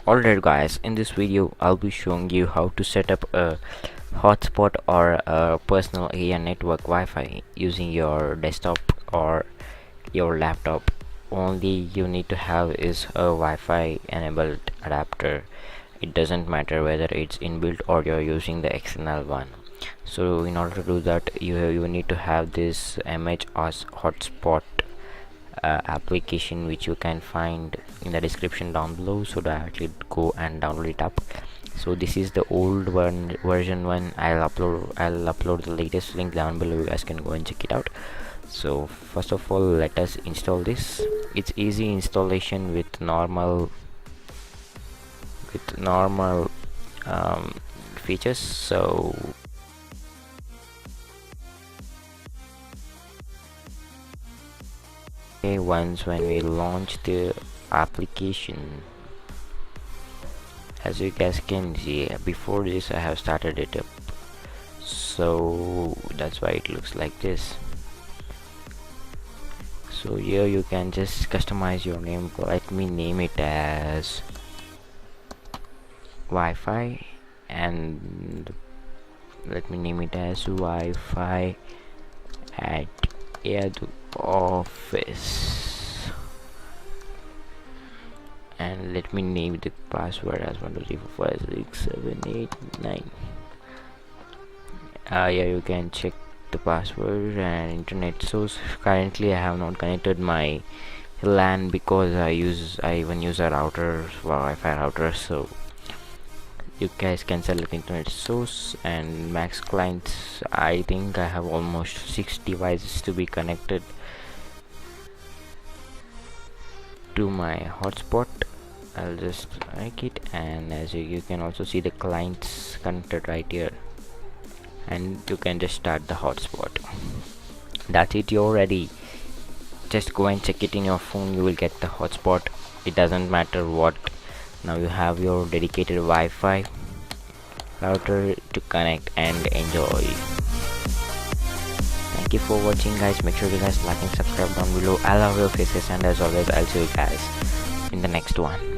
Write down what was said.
Alright guys, in this video I'll be showing you how to set up a hotspot or a personal area network Wi-Fi using your desktop or your laptop. Only you need to have is a Wi-Fi enabled adapter. It doesn't matter whether it's inbuilt or you're using the external one. So in order to do that, you need to have this MH hotspot application, which you can find in the description down below, so directly go and download it up. So this is the old one, version one. I'll upload the latest link down below. You guys can go and check it out. So first of all, let us install this. It's easy installation with normal features. So once when we launch the application, as you guys can see, before this I have started it up, so that's why it looks like this. So here you can just customize your name. Let me name it as Wi-Fi, and let me name it as Wi-Fi at Air Office, and let me name the password as 1 2 3 4 5 6 7 8 9. Yeah, you can check the password and internet source. Currently I have not connected my LAN because I even use a router, Wi-Fi router. So you guys can select internet source and max clients. I think I have almost 6 devices to be connected to my hotspot. I'll just like it, and as you can also see the clients connected right here, and you can just start the hotspot. That's it, you're ready. Just go and check it in your phone, you will get the hotspot. It doesn't matter what. Now you have your dedicated Wi-Fi router to connect and enjoy. Thank you for watching guys. Make sure you guys like and subscribe down below. I love your faces, and as always I'll see you guys in the next one.